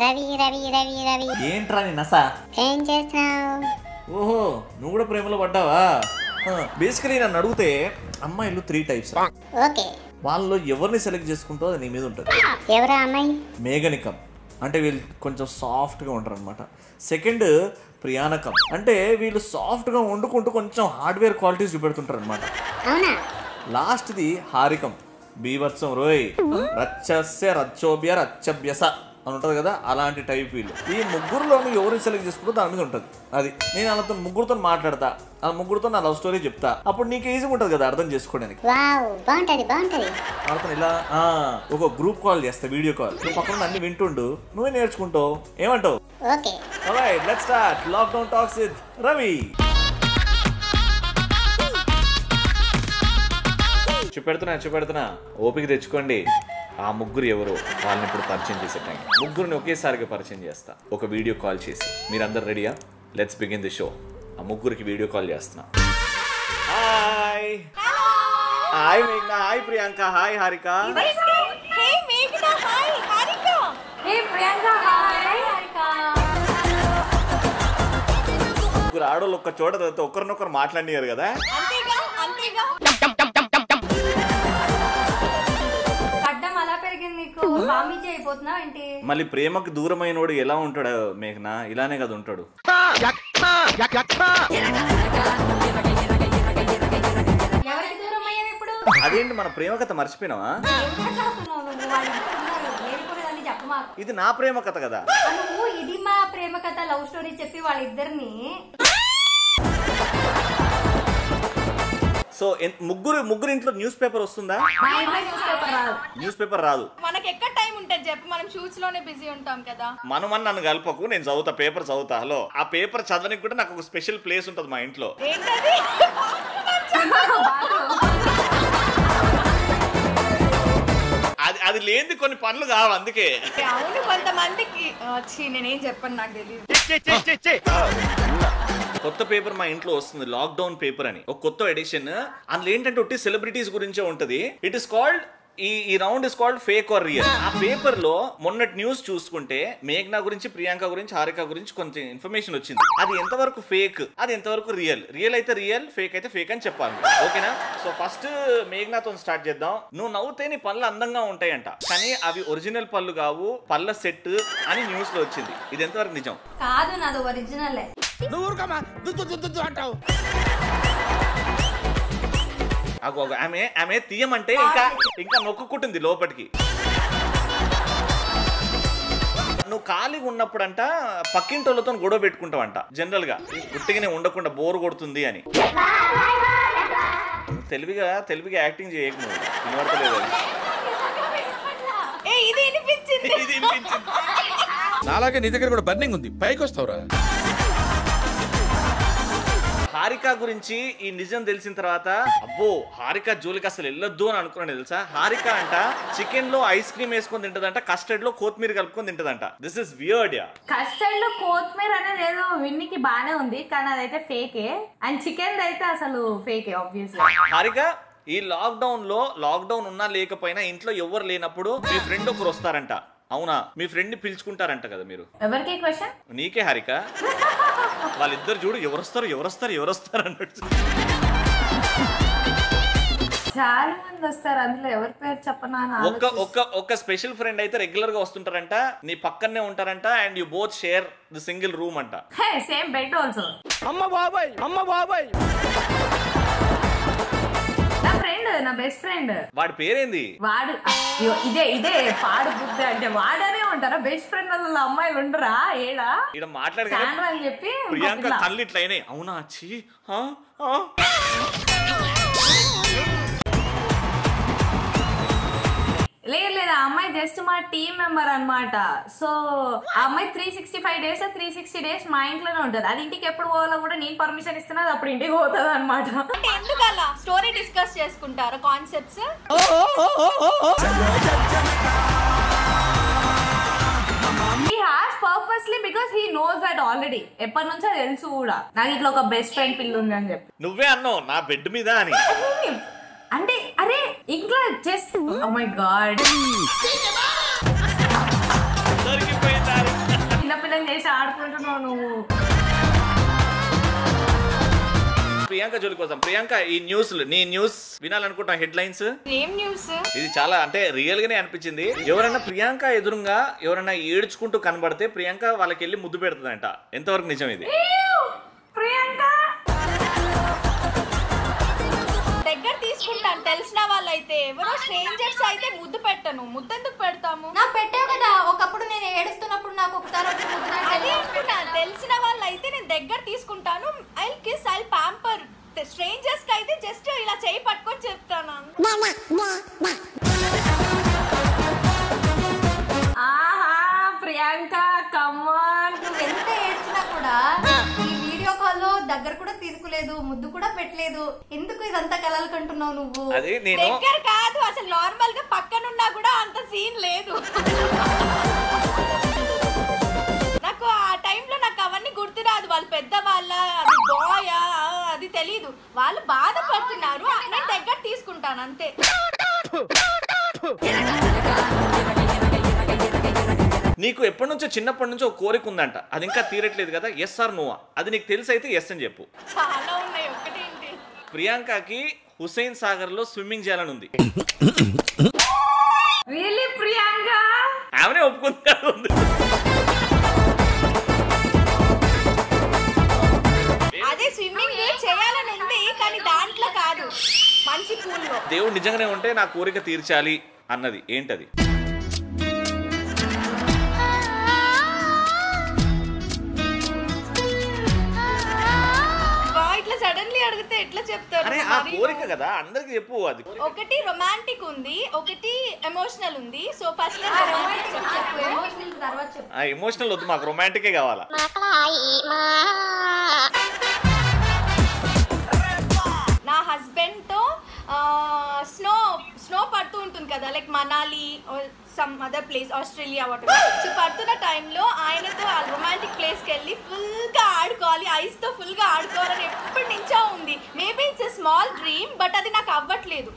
రవి రవి రవి రవి ఏంట్రా నీ నస? ఏం చేస్తున్నావు? ఓహో, నువ్వు కూడా ప్రేమలో పడ్డావా? బేసికలీ నన్ను అడిగితే అమ్మాయిలు 3 టైప్స్. ఓకే, వాళ్ళలో ఎవరిని సెలెక్ట్ చేసుకుంటావు అది నీ మీద ఉంటుంది. ఎవరా అమ్మాయి? మేఘనికం అంటే వీళ్ళు కొంచెం సాఫ్ట్గా ఉంటారు అనమాట. సెకండ్ ప్రియానకం అంటే వీళ్ళు సాఫ్ట్గా వండుకుంటూ కొంచెం హార్డ్వేర్ క్వాలిటీస్ చూపెడుతుంటారు అనమాట. అవునా? లాస్ట్ది హారికం, బీభత్సం రోయ్, రచ్చస్య రచ్చోభ్య రచ్చభ్యస అని ఉంటుంది కదా, అలాంటి టైప్ వీళ్ళు. ఈ ముగ్గురులోని ఎవరిని సెలెక్ట్ చేసుకుంటూ దాని మీద ఉంటుంది. అది నేను వాళ్ళతో ముగ్గురుతో మాట్లాడతా, ఆ ముగ్గురుతో నా లవ్ స్టోరీ చెప్తా, అప్పుడు నీకు ఈజీగా ఉంటుంది కదా అర్థం చేసుకోవడానికి. వావ్, బాగుంటది బాగుంటది. వాళ్ళతో ఇలా ఒక గ్రూప్ కాల్ చేస్తా, వీడియో కాల్. నువ్వు పక్కన అన్ని వింటుండు, నువ్వే నేర్చుకుంటావు. ఏమంటావు? Okay, alright, let's start lockdown talks with Ravi. చూపెడుతున్నా, ఓపిక తెచ్చుకోండి. ఆ ముగ్గురు ఎవరు వాళ్ళని ఇప్పుడు పరిచయం చేసే టైం. ముగ్గురిని ఒకేసారిగా పరిచయం చేస్తా, ఒక వీడియో కాల్ చేసి. మీరందరు రెడీయా? Let's begin the show. ఆ ముగ్గురికి వీడియో కాల్ చేస్తున్నా. హాయ్ హాయ్ మేఘ్నా, హాయ్ ప్రియాంక, హాయ్ హారిక. ముగ్గురు ఆడోళ్ళు ఒక్క చోట ఒకరినొకరు మాట్లాడినారు కదా. మళ్ళీ ప్రేమకు దూరమైనోడు ఎలా ఉంటాడు మేఘనా? ఇలానే కదా ఉంటాడు. అదేంటి మన ప్రేమ కథ మర్చిపోయినావా? ఇది నా ప్రేమ కథ కదా. ఇది మా ప్రేమ కథ లవ్ స్టోరీ చెప్పి వాళ్ళిద్దరిని. సో ముగ్గురు ఇంట్లో న్యూస్ పేపర్ వస్తుందా? న్యూస్ పేపర్ రాదు. మనకి ఎక్కడ టైం ఉంటుంది చెప్పు, మనం షూట్స్ లోనే బిజీ ఉంటాం కదా. మనం నన్ను కలపకు, నేను చదువుతా, పేపర్ చదువుతా. హలో, ఆ పేపర్ చదవడానికి కూడా నాకు ఒక స్పెషల్ ప్లేస్ ఉంటుంది మా ఇంట్లో. ఏంటది? అది లేని కొన్ని పనులు కావు, అందుకే. అవును, కొంతమందికి నేనేం చెప్పను, నాకు తెలియదు. కొత్త పేపర్ మా ఇంట్లో వస్తుంది, లాక్డౌన్ పేపర్ అని, ఒక కొత్త ఎడిషన్. అందులో ఏంటంటే ఒట్టి సెలబ్రిటీస్ గురించే ఉంటది. ఇట్ ఇస్ కాల్డ్ ఈ round is called fake are real. ఆ పేపర్ లో మొన్నటి న్యూస్ చూసుకుంటే మేఘ్నా గురించి, ప్రియాంక గురించి, హారిక గురించి కొంచెం ఇన్ఫర్మేషన్ వచ్చింది. అది ఎంతవరకు ఫేక్, అది ఎంతవరకు రియల్. రియల్ అయితే రియల్, ఫేక్ అయితే ఫేక్ అని చెప్పాలి. ఓకేనా? సో ఫస్ట్ మేఘ్నాతో స్టార్ట్ చేద్దాం. నువ్వు నవ్వుతే నీ పళ్ళు అందంగా ఉంటాయంట, కానీ అవి ఒరిజినల్ పళ్ళు కావు, పళ్ళ సెట్ అని న్యూస్ లో వచ్చింది. ఇది ఎంతవరకు నిజం? కాదు, నాది ఒరిజినల్. ఆమె తీయమంటే ఇంకా నొక్కుంటుంది లోపలికి. నువ్వు ఖాళీగా ఉన్నప్పుడంట పక్కింటోళ్ళతో గొడవ పెట్టుకుంటావంట. జనరల్ గా గుట్టిగానే ఉండకుండా బోర్ కొడుతుంది అని. తెలివిగా యాక్టింగ్ చేయకు, నువ్వు వినపడతలేదు. నాలాగే నీ దగ్గర కూడా బర్నింగ్ ఉంది, పైకి వస్తావురా. హారిక గురించి ఈ నిజం తెలిసిన తర్వాత అబ్బో హారిక జోలికి అసలు వెళ్ళొద్దు అని అనుకున్నాను తెలుసా. హారిక అంట చికెన్ లో ఐస్ క్రీమ్ వేసుకొని తింటదంట, కస్టర్డ్ లో కొత్తిమీర కలుపుకొని తింటదంట. This is weird. Yeah, custard లో కొత్తిమీర అనేది ఏదో విన్నికి బానే ఉంది, కానీ అదైతే ఫేకే. అండ్ చికెన్ అయితే అసలు ఫేకే ఆబ్వియస్లీ. హారిక, ఈ లాక్డౌన్ ఉన్నా లేకపోయినా ఇంట్లో ఎవరు లేనప్పుడు మీ ఫ్రెండ్ ఒకరు వస్తారంట, అవునా? మీ ఫ్రెండ్ ని పిలుచుకుంటారంట కదా మీరు. ఎవరికి క్వశ్చన్? నీకే హారిక. వాళ్ళిద్దరు చూడు ఎవరొస్తారు అన్నట్టు. చాలా మంది వస్తారు, అందులో ఎవరి పేరు చెప్పనా? ఒక స్పెషల్ ఫ్రెండ్ అయితే రెగ్యులర్ గా వస్తుంటారంట, నీ పక్కనే ఉంటారంట, and you both share the single room అంట. Same bed also. అమ్మ బాబాయ్ నా బెస్ట్ ఫ్రెండ్. వాడి పేరేంది? వాడు ఇదే పాడు బుద్ధి అంటే వాడనే ఉంటారా? బెస్ట్ ఫ్రెండ్ వాళ్ళ అమ్మాయిలు ఉండరా? ఏడా ఇక్కడ మాట్లాడగా అని చెప్పి ప్రియాంక కళ్ళు ఇట్లా అయినాయి. అవునా? వచ్చి లేదు, ఆ అమ్మాయి జస్ట్ మా టీమ్ మెంబర్ అన్నమాట. సో ఆ అమ్మాయి 365 days 360 days మా ఇంట్లోనే ఉంటది. అది ఇంటికి ఎప్పుడు పోవాలో కూడా నేను పర్మిషన్ ఇస్తున్నా, అప్పుడు ఇంటికి పోతుంది అనమాట. ఎందుకు అలా స్టోరీ డిస్కస్ చేసుకుంటారు concepts? He has purposely because he knows that already. ఎప్పటి నుంచో తెలుసు కూడా నాకు ఇట్లా ఒక బెస్ట్ ఫ్రెండ్ పిల్ల ఉంది అని చెప్పి. నువ్వే అన్నావు నా బెడ్ మీద అని. అంటే అరే ఇంట్లో జస్ట్ ఓ మై గాడ్. దొరికిపోయింది. చేసి ఆడుకుంటున్నావు నువ్వు. ప్రియాంక జోలి కోసం. ప్రియాంక, ఈ న్యూస్ నీ న్యూస్ వినాలనుకుంటాం, హెడ్ లైన్స్. ఏం న్యూస్? ఇది చాలా అంటే రియల్ గానే అనిపించింది. ఎవరైనా ప్రియాంక ఎదురుగా ఎవరైనా ఏడ్చుకుంటూ కనబడితే ప్రియాంక వాళ్ళకి వెళ్ళి ముద్దు పెడుతుందంట. ఎంతవరకు నిజం ఇది? ప్రియాంక దగ్గర తీసుకుంటాను తెలిసిన వాళ్ళైతే. ఎవరో స్ట్రేంజర్స్ అయితే ముద్దు పెట్టను. ముద్దు ఎందుకు పెడతాము? నాకు పెట్టావు కదా ఒకప్పుడు, నేను ఏడుస్తున్నప్పుడు నాకు ఒకసారి వచ్చి ముద్దు అదే అంటున్నా, తెలిసిన వాళ్ళు అయితే నేను దగ్గర తీసుకుంటాను. I kiss, I pamper. Strangers కి అయితే జస్ట్ ఇలా చేయి పట్టుకొని చెప్తాను. ఆహా ప్రియాంక కమాన్. నువ్వు ఎంత ఏడ్చినా కూడా ఈ వీడియో కాల్ లో దగ్గర కూడా తీసుకోలేదు, ముద్దు కూడా పెట్టలేదు. ఎందుకు ఇదంతా కలలు కంటున్నావు నువ్వు? అది నేను దగ్గర కాదు, అసలు నార్మల్ గా పక్కనున్నా కూడా అంత సీన్ లేదు. నాకు ఆ టైంలో నాకు అవన్నీ గుర్తురాదు. వాళ్ళు పెద్ద వాళ్ళ, అది బాయ్ అది తెలీదు. వాళ్ళు బాధపడుతున్నారు, నేను దగ్గర తీసుకుంటాను అంతే. నీకు ఎప్పటి నుంచో చిన్నప్పటి నుంచో ఒక కోరిక ఉందంట, అది ఇంకా తీరట్లేదు కదా. Yes or no? అది నీకు తెలిసి అయితే ఎస్ అని చెప్పు. చాలా ఉన్నాయి, ఒకటేంటి? ప్రియాంకకి హుస్సేన్ సాగర్ లో స్విమ్మింగ్ చేయాలని ఉంది. రియల్లీ ప్రియాంక? ఆమెనే ఒప్పుకుంది. అదే స్విమ్మింగ్ చేయాలని ఉంది, కానీ దాంట్లో కాదు, మంచి పూల్లో. దేవుడు నిజంగానే ఉంటే నా కోరిక తీర్చాలి అన్నది ఏంటది? ఇట్లా సడన్లీ అడిగితే ఎట్లా చెప్తారు? అరే ఆ కోరిక కదా, అందరికి చెప్పు. అది ఒకటి రొమాంటిక్ ఉంది, ఒకటి ఎమోషనల్ ఉంది. సో ఫస్ట్ ఎమోషనల్ తర్వాత చెప్పు. ఎమోషనల్ వద్దు, మాకు రొమాంటికే కావాలా. నా హస్బెండ్ తో స్నో స్నో పడుతూ ఉంటుంది కదా, like Manali some other place, Australia water. So పడుతున్న టైంలో ఆయనతో ఆ రొమాంటిక్ ప్లేస్కి వెళ్ళి ఫుల్గా ఆడుకోవాలి, ఐస్ తో ఫుల్గా ఆడుకోవాలని ఎప్పటి నుంచో ఉంది. Maybe it's a small dream, but అది నాకు అవ్వట్లేదు.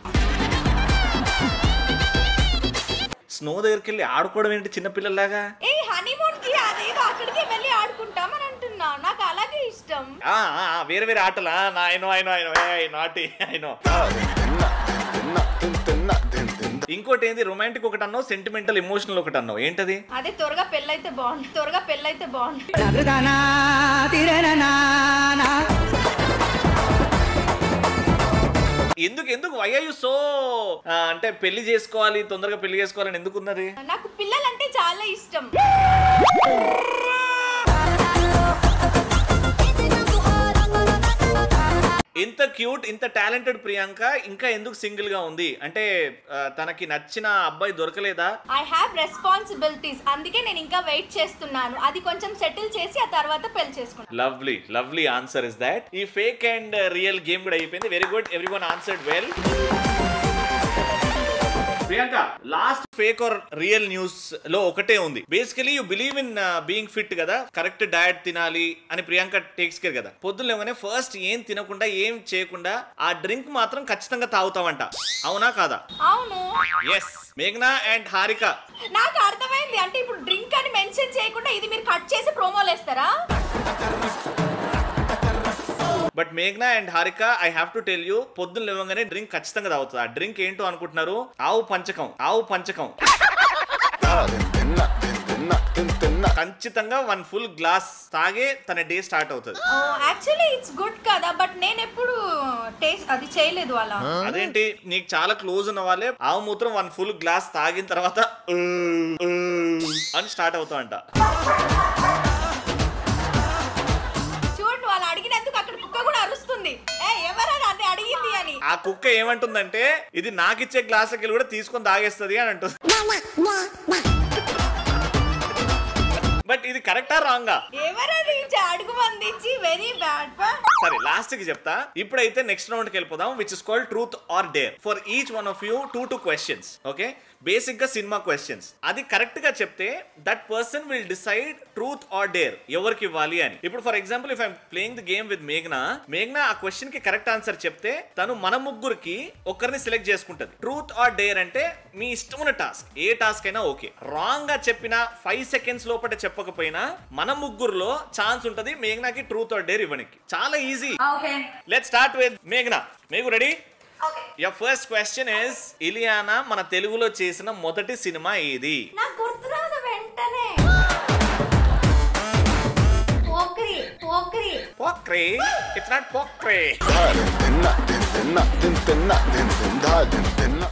స్నో దగ్గరికి వెళ్ళి ఆడుకోవడం ఏంటి చిన్నపిల్లలాగా? ఏ హనీమూన్ కి అదేదో అక్కడికి వెళ్ళి ఆడుకుంటాం అని అంటున్నా, నాకు అలాగే ఇష్టం. వేరే వేరే ఆటలా? నాటి అయినో. ఇంకోటి ఏంది, రొమాంటిక్ ఒకటి అన్నావు, సెంటిమెంటల్ ఎమోషనల్ ఒకటి అన్నావు, ఏంటది? అదే త్వరగా పెళ్ళైతే బాగుంది, త్వరగా పెళ్ళైతే బాగుంది. ఎందుకు వై ఆర్ యు సో అంటే పెళ్లి చేసుకోవాలి, తొందరగా పెళ్లి చేసుకోవాలని ఎందుకు ఉన్నది? నాకు పిల్లలంటే చాలా ఇష్టం. ఇంత క్యూట్, ఇంత టాలెంటెడ్ ప్రియాంక ఇంకా ఎందుకు సింగిల్ గా ఉంది? అంటే తనకి నచ్చిన అబ్బాయి దొరకలేదా? ఐ హావ్ రెస్పాన్సిబిలిటీస్, అందుకే నేను ఇంకా వెయిట్ చేస్తున్నాను. అది కొంచెం సెటిల్ చేసి ఆ తర్వాత పెళ్లి చేసుకుంటాను. Lovely lovely answer is that. ఈ ఫేక్ అండ్ రియల్ గేమ్ కూడా అయిపోయింది. Very good, everyone answered well. Priyanka, last fake are real news లో ఒకటే ఉంది. Basically you believe in being fit కదా, కరెక్ట్ డయట్ తినాలి అని ప్రియాంక టేక్స్ కేర్ కదా. పొద్దున్నే ఫస్ట్ ఏం తినకుండా ఏం చేయకుండా ఆ డ్రింక్ మాత్రం ఖచ్చితంగా తాగుతావంట, అవునా కాదా? అవును. ఎస్. మేఘ్నా అండ్ హారిక, నాకు అర్థమైంది. అంటే ఇప్పుడు డ్రింక్ అని మెన్షన్ చేయకుండా ఇది మీరు కట్ చేసి ప్రోమోలు వేస్తారా? బట్ మేఘ్నా and Harika, I have to tell you, పొద్దున్న లేవగానే డ్రింక్ ఖచ్చితంగా తాగుతుంది. ఆ డ్రింక్ ఏంటో అనుకుంటున్నారు? ఆవు పంచకం. ఖచ్చితంగా 1 full గ్లాస్ తాగే తన డే స్టార్ట్ అవుతుంది. యాక్చువల్లీ ఇట్స్ గుడ్ కదా, బట్ నేను ఎప్పుడు టేస్ట్ అది చేయలేదు అలా. అదేంటి, నీకు చాలా క్లోజ్ ఉన్న వాళ్ళే ఆవు మూత్రం 1 full గ్లాస్ తాగిన తర్వాత అని స్టార్ట్ అవుతా అంట. చూడు, వాళ్ళు అడిగినందుకు అక్కడ కుక్క కూడా అరుస్తుంది, ఎవరైనా అది అడిగింది అని. ఆ కుక్క ఏమంటుందంటే, ఇది నాకిచ్చే గ్లాసుకి కూడా తీసుకొని తాగేస్తుంది అని అంటుంది. బట్ ఇది కరెక్టా రాంగా? ఎవరైనా అడుగు మందించి వెరీ బ్యాడ్. సరే, లాస్ట్ కి చెప్తా. ఇప్పుడైతే నెక్స్ట్ రౌండ్ కి వెళ్ళిపోదాం, which is called truth or dare. For each one of you 2 questions. Okay, basic గా సినిమా క్వశ్చన్స్. అది కరెక్ట్ గా చెప్తే that person will decide truth or dare ఎవరికి ఇవ్వాలి అని. ఇప్పుడు for example, if I'm playing the game with మేఘ్నా ఆ క్వశ్చన్ కి కరెక్ట్ ఆన్సర్ చెప్తే తను మన ముగ్గురికి ఒకరిని సెలెక్ట్ చేసుకుంటది. ట్రూత్ ఆర్ డేర్ అంటే మీ ఇష్టమైన టాస్క్, ఏ టాస్క్ అయినా ఓకే. రాంగ్ గా చెప్పిన 5 seconds లోపల చెప్పకపోయినా మన ముగ్గురులో ఛాన్స్ ఉంటది మేఘ్నాకి ట్రూత్ ఆర్ డేర్ ఇవ్వడానికి. చాలా easy. Okay, let's start with మేఘ్నా. Meghu ready? Your first question is, Ileana మన తెలుగులో చేసిన మొదటి సినిమా ఏది? నాకు గుర్తురాదు వెంటనే. పోక్రి పోక్రి పోక్రీ. It's not Pokiri.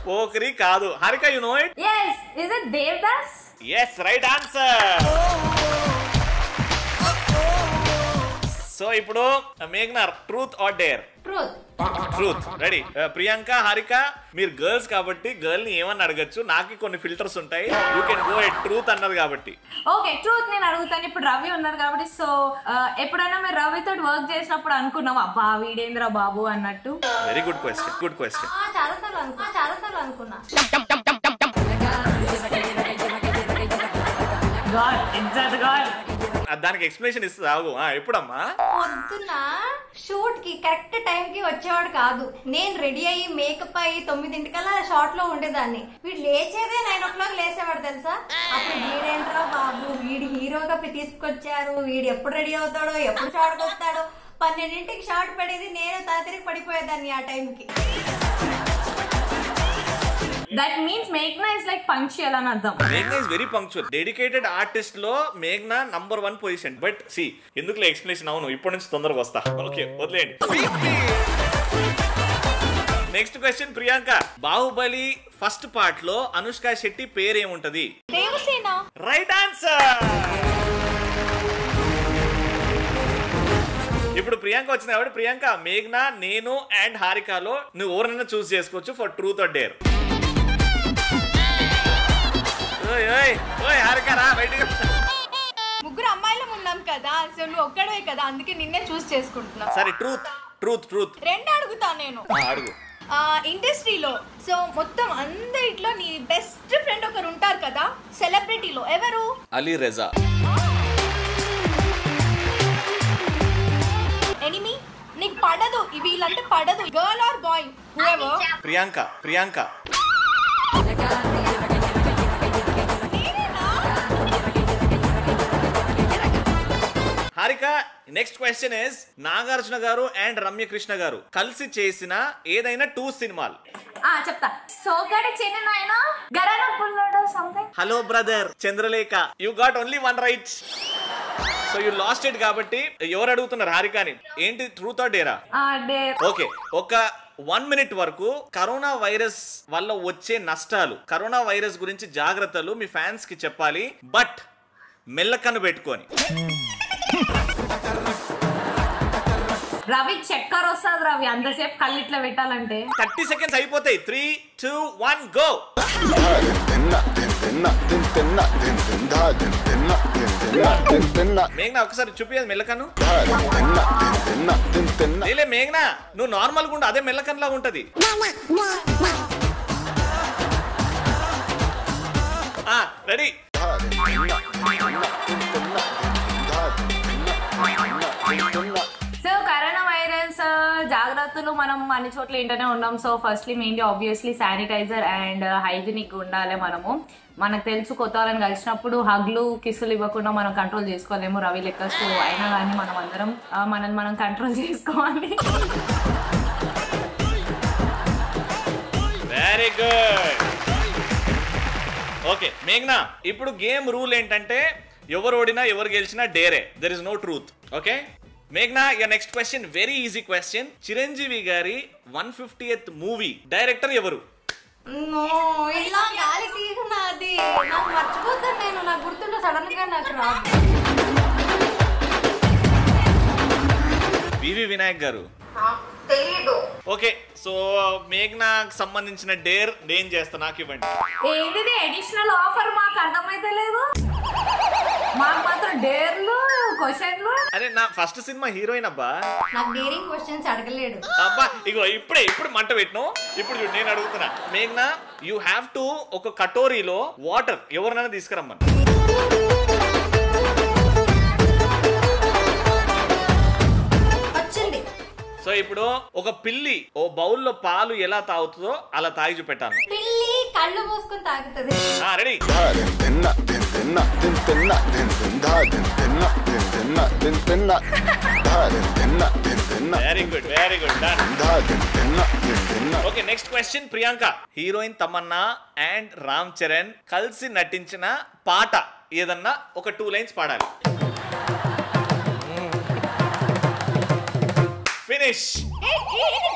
పోక్రీ కాదు. Harika, you know it? yes, is it Devdas? yes, right answer. So ఇప్పుడు మేఘ్నా, truth or dare? Truth. Truth. Ready? Priyanka, Harika, మీరు గర్ల్స్ కాబట్టి గర్ల్ ని ఏమన్నా అడగచ్చు. నాకు కొన్ని ఫిల్టర్స్ ఉంటాయి. You can go at truth అన్నది కాబట్టి. ఓకే, ట్రూత్ నేను అడుగుతాను. ఇప్పుడు రవి ఉన్నారు కాబట్టి. సో ఎప్పుడైనా మీరు రవితో వర్క్ చేసినప్పుడు అనుకున్నాం అబ్బా వీడేంద్ర బాబు అన్నట్టు? Very good question. Good question. చాలా సార్లు అనుకున్నా. దానికి ఎక్స్ప్లెనేషన్ ఇస్తావు ఎప్పుడమ్మా? పొద్దున షూట్ కి కరెక్ట్ టైం కి వచ్చేవాడు కాదు. నేను రెడీ అయ్యి మేకప్ అయ్యి 9 షార్ట్ లో ఉండేదాన్ని. వీడు లేచేదే 9 o'clock లేచేవాడు తెలుసా. అప్పుడు వీడేంట్రా బాబు, వీడి హీరోగా తీసుకొచ్చారు, వీడు ఎప్పుడు రెడీ అవుతాడో, ఎప్పుడు షార్ట్ వస్తాడో. 12ంటికి షార్ట్ పడేది, నేను తాతిరికి పడిపోయేదాన్ని ఆ టైంకి. That means Meghna is like punctual అని అర్థం. Meghna is very punctual. Dedicated artist లో Meghna number 1 position. But see ఎందుకులే ఎక్స్ప్లెనేషన్. అవును, ఇప్పటి నుంచి తొందరగా వస్తా. ఓకే, వదిలేయండి. Next question Priyanka. Baahubali first part లో అనుష్క శెట్టి పేరు ఏముంటది? దేవసేన. Right answer. ఇప్పుడు ప్రియాంక వచ్చింది కాబట్టి ప్రియాంక, మేఘ్నా, నేను అండ్ హారికలో నువ్వు ఎవరైనా చూస్ చేసుకోవచ్చు ఫర్ ట్రూత్ ఆర్ డేర్. ముగ్గురు అమ్మాయిలం ఉన్నాం కదా, సో నువ్వు ఒక్కడే కదా, అందుకే నిన్నే చూస్ చేసుకుంటున్నా. సరే, ట్రూత్ ట్రూత్ ట్రూత్. రెండు అడుగుతా నేను. అడుగు. ఇండస్ట్రీలో సో మొత్తం అందరిట్లో నీ బెస్ట్ ఫ్రెండ్ ఒకరు ఉంటారు కదా, సెలబ్రిటీలో ఎవరు? అలీ రెజా. ఎనిమి? నీకు పడదు, వీళ్ళంటే పడదు. Girl or boy? Priyanka. Priyanka. Harika, next question is, Nagarjuna garu and Ramyakrishna గారు కలిసి చేసిన ఏదైనా 2 సినిమాలు? చెప్తా. Soggade Chinni Nayana, Gharana Pullodu something. Hello brother, Chandralekha. You got only 1 right. So you lost it కాబట్టి ఎవరు అడుగుతున్నారు హారికని? ఏంటి, ట్రూత్ ఆర్ డేరా? డేర్. ఓకే, ఒక 1 minute వరకు కరోనా వైరస్ వల్ల వచ్చే నష్టాలు, కరోనా వైరస్ గురించి జాగ్రత్తలు మీ ఫ్యాన్స్ కి చెప్పాలి. బట్ మెల్లకన్ను పెట్టుకొని. రవి చక్కర్ వస్తుంది. రవి అంతసేపు కళ్ళు ఇట్లా పెట్టాలంటే 30 seconds అయిపోతాయి. 3, 2, 1 గో. మేఘ్నా, ఒకసారి చూపించదు మెల్లకన్ను. లేలే మేఘ్నా, నువ్వు నార్మల్ గా ఉండు, అదే మెల్లకన్ను లాగా ఉంటది. రెడీ? సో కరోనా వైరస్ జాగ్రత్తలు మనం అన్ని చోట్ల ఏంటనే ఉన్నాం. So firstly mainly obviously sanitiser and hygienic ఉండాలి. మనకు తెలుసు కొత్త వాళ్ళని కలిసినప్పుడు హగ్లు కిస్సులు ఇవ్వకుండా మనం కంట్రోల్ చేసుకోలేము రవి లెక్క. సో అయినా కానీ మనం అందరం మనం కంట్రోల్ చేసుకోవాలి. Very good. ఓకే మేఘ్నా, ఇప్పుడు గేమ్ రూల్ ఏంటంటే ఎవరు ఓడినా ఎవరు గెలిచినా డేరే. There is no truth. Okay మేఘ్నా, your next question, very easy question. Chiranjeevi గారి 150th మూవీ డైరెక్టర్ ఎవరు? ఇలా గాలి తీసినది నాకు మర్చిపోతాను నేను. నాకు గుర్తుండే సడన్ గా నాకు రాదు. వివి వినాయక్ గారు. తెలీదు. ఓకే, సో మేఘ్నాకు సంబంధించిన డేర్ నేను చేస్తా, నాకు ఇవ్వండి. ఏంటిది అడిషనల్ ఆఫర్? మాకు అర్థమైతే లేదు. మాకు మాత్రం డేర్లు క్వశ్చన్లు. అరే నా ఫస్ట్ సినిమా హీరోయిన్ అబ్బా. నాకు డేరింగ్ క్వశ్చన్స్ అడగలేడు అబ్బా. ఇగో ఇప్పుడు మంట పెట్టను. ఇప్పుడు చూడు నేను అడుగుతున్నా. మేఘ్నా, యూ హ్యావ్ టు ఒక కటోరీలో వాటర్ ఎవరినైనా తీసుకురమ్మని. వచ్చింది. సో ఇప్పుడు ఒక పిల్లి ఓ బౌల్లో పాలు ఎలా తాగుతుందో అలా తాగి చూపెట్టాను. పిల్లి కళ్ళు మూసుకొని తాగుతుంది. Ready? Very good okay next question Priyanka heroine Tamannaah and Ram Charan కలిసి నటించిన పాట ఏదన్నా ఒక 2 లైన్స్ పాడాలి ఫినిష్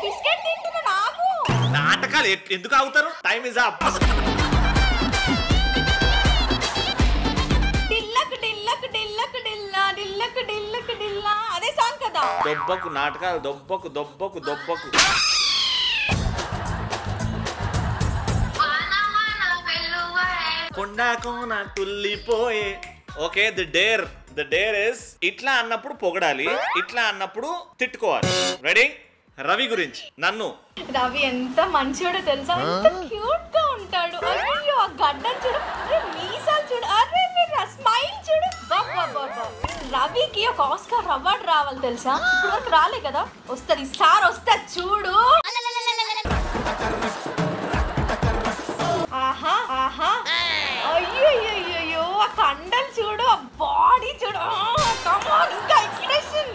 బిస్కెట్ తింటున్నా నాకు నాటకాలు ఎందుకు ఆగుతారు టైం ఇస్ అప్ అదే సాంగ్ కదా దొబ్బకు నాటకాలు దొబ్బకు కొండా కోన తుల్లిపోయే ఓకే ద డేర్ ఇస్ ఇట్లా అన్నప్పుడు పొగడాలి ఇట్లా అన్నప్పుడు తిట్టుకోవాలి రెడీ రవి గురించి నన్ను రవి ఎంత మంచివాడో తెలుసా ఎంత క్యూట్ గా ఉంటాడు అయ్యో ఆ గడ్డం చూడు మీసాలు చూడు అరే స్మైల్ చూడు రవికి ఒక ఆస్కార్ అవార్డు రావాలి తెలుసా ఇప్పుడు వరకు రాలే కదా వస్తుంది సార్ వస్తా చూడు ఆహా ఆహా అయ్యో ఆ కండలు చూడు ఆ బాడీ చూడు ఇంకా ఎక్స్ప్రెషన్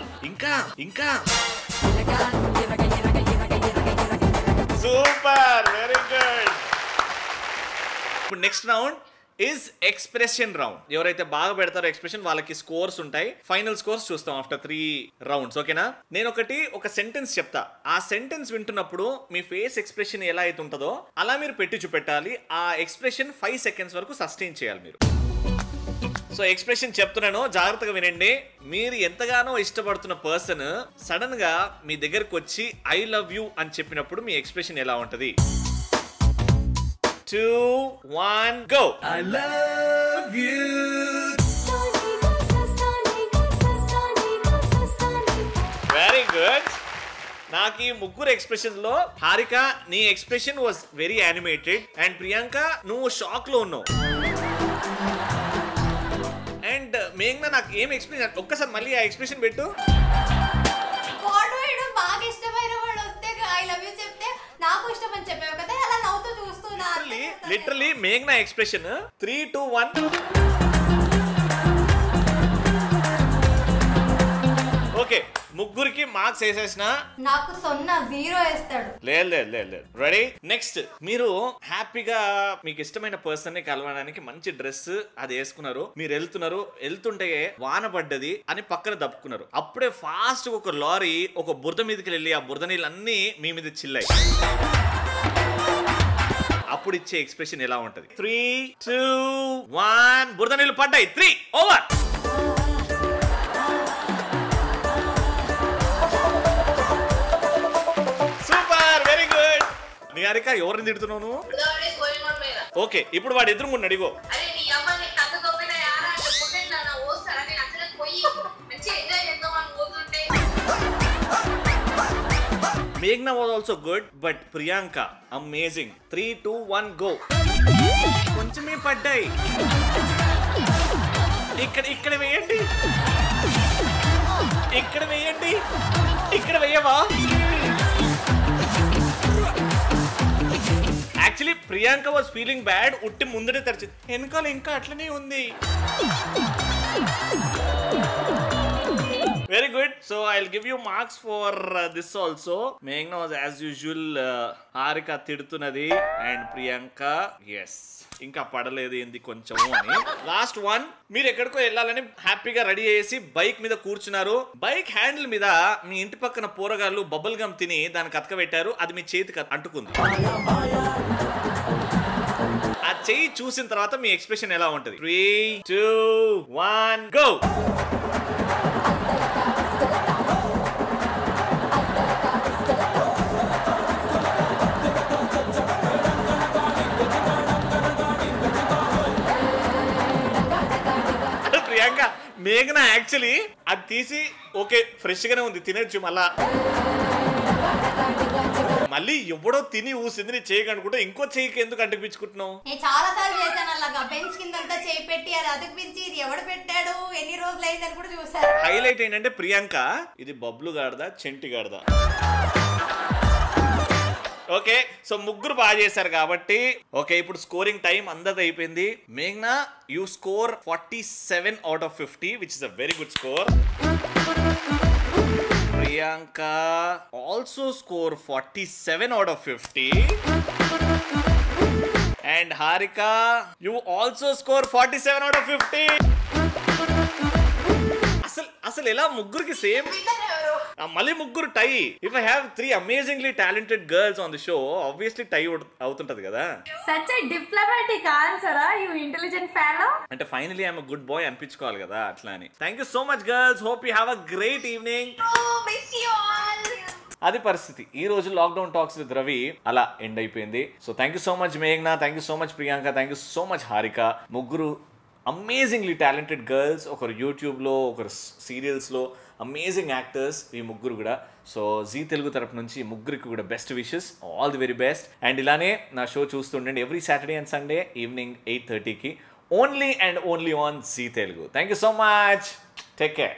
ఇంకా సూపర్ వెరీ గుడ్ ఇప్పుడు next round is expression round ఎవరైతే బాగా పెడతారో ఎక్స్ప్రెషన్ వాళ్ళకి స్కోర్స్ ఉంటాయి ఫైనల్ స్కోర్స్ చూస్తాం ఆఫ్టర్ 3 రౌండ్స్ ఓకేనా నేను ఒక సెంటెన్స్ చెప్తా ఆ సెంటెన్స్ వింటున్నప్పుడు మీ ఫేస్ ఎక్స్ప్రెషన్ ఎలా అయితే ఉంటుందో అలా మీరు పెట్టి చూపెట్టాలి ఆ ఎక్స్ప్రెషన్ 5 సెకండ్స్ వరకు సస్టైన్ చేయాలి మీరు సో ఎక్స్ప్రెషన్ చెప్తున్నాను జాగ్రత్తగా వినండి మీరు ఎంతగానో ఇష్టపడుతున్న పర్సన్ సడన్ గా మీ దగ్గరకు వచ్చి ఐ లవ్ యూ అని చెప్పినప్పుడు మీ ఎక్స్ప్రెషన్ ఎలా ఉంటది 2 1 go I love you very good నాకు ఈ ముగ్గురు ఎక్స్ప్రెషన్ లో హారిక నీ expression was very animated and Priyanka నువ్వు షాక్ లో ఉన్నావు అండ్ మేఘ్నా నాకు ఏం ఎక్స్ప్రెషన్ ఒక్కసారి మళ్ళీ ఆ ఎక్స్ప్రెషన్ పెట్టు బాగా ఇష్టమైన వాడు వస్తే ఐ లవ్ యూ చెప్తే నాకు ఇష్టం అని చెప్పావు కదా అలా నవ్వుతూ చూస్తున్నా లిటరలీ మేఘ్నా ఎక్స్ప్రెషన్ 3 2 1 ఓకే ముగ్గురికి మార్క్స్ వేసేసిన నాకు 0 వేస్తాడు లేదు రెడీ నెక్స్ట్ మీరు హ్యాపీగా మీకు ఇష్టమైన పర్సన్ ని కలవడానికి మంచి డ్రెస్ అది వేసుకున్నారు మీరు వెళ్తుంటే వాన పడ్డది అని పక్కన దప్పుకున్నారు అప్పుడే ఫాస్ట్ ఒక లారీ ఒక బురద మీదకి వెళ్ళి ఆ బురద నీళ్ళు అన్ని మీ మీద చిల్లాయి అప్పుడు ఇచ్చే ఎక్స్ప్రెషన్ ఎలా ఉంటది 3 2 1 బురద నీళ్ళు పడ్డాయి 3 ఓవర్ నిహారిక ఎవరిని తిడుతున్నావు ఓకే ఇప్పుడు వాడు ఎదురుగుండి అడిగో మేఘ్నా was also good but Priyanka amazing 3 2 1 go కొంచెమే పడ్డాయి ఇక్కడ వేయండి ఇక్కడ వేయవా actually Priyanka was feeling bad ఉట్టి ముందరే తెరిచింది వెనకాల ఇంకా అట్లనే ఉంది very good so I will give you marks for this also మేఘ్నా వాజ్ యాజ్ యూజువల్ హారిక తిడుతున్నది అండ్ ప్రియాంక ఎస్ ఇంకా పడలేదు ఏంది కొంచెం అని లాస్ట్ వన్ మీరు ఎక్కడికో వెళ్ళాలని హ్యాపీగా రెడీ చేసి బైక్ మీద కూర్చున్నారు బైక్ హ్యాండిల్ మీద మీ ఇంటి పక్కన పోరగాళ్ళు బబుల్ గమ్ తిని దానికి అతకబెట్టారు అది మీ చేతికి అంటుకుంది ఆ చెయ్యి చూసిన తర్వాత మీ ఎక్స్ప్రెషన్ ఎలా ఉంటది 3 2 1 గో ప్రియాంక మేఘనా యాక్చువల్లీ అది తీసి ఓకే ఫ్రెష్ గానే ఉంది తినొచ్చు మళ్ళీ ఎవడో తిని ఊసింది నీ చేయి కనుకుంటే ఇంకో చేయికి ఎందుకు అంటిపించుకుంటున్నావు నేను చాలా సార్లు చేశాను అలాగా బెంచ్ కిందంతా చేయి పెట్టి అది అతికిపించి ఇది ఎవడు పెట్టాడు ఎన్ని రోజులు అయిందని కూడా చూసారు హైలైట్ ఏంటంటే ప్రియాంక ఇది బబ్లు గాడదా చెంటి గాడదా ఓకే, సో ముగ్గురు బాగా చేశారు కాబట్టి ఓకే, ఇప్పుడు స్కోరింగ్ టైం అందరిది అయిపోయింది. మేఘ్నా, you score 47 out of 50, which is a very good score. Priyanka also score 47 out of 50. And Harika, you also score 47 out of 50. అసలు ఎలా ముగ్గురికి సేమ్, మళ్ళీ ముగ్గురు tie. If I have 3 amazingly talented girls on the show, obviously tie అవుతుంటది కదా. Such a diplomatic answer, you intelligent fellow. అంటే finally I'm good boy అనిపించుకోవాలి కదా, అట్లా అని. Thank you so much girls, hope you have a great evening. అది పరిస్థితి. ఈ రోజు లాక్డౌన్ టాక్స్ విత్ రవి అలా ఎండ్ అయిపోయింది. So thank you so much మేఘ్నా, thank you so much Priyanka, thank you so much Harika. ముగ్గురు అమేజింగ్లీ టాలెంటెడ్ గర్ల్స్, ఒకరు యూట్యూబ్లో, ఒకరు సీరియల్స్లో అమేజింగ్ యాక్టర్స్ ఈ ముగ్గురు కూడా. సో జీ తెలుగు తరపు నుంచి ముగ్గురికి కూడా best wishes, all the very best. And ఇలానే నా షో చూస్తుండండి every Saturday and Sunday evening 8:30కి, only and only on Zee Telugu. Thank you so much, take care.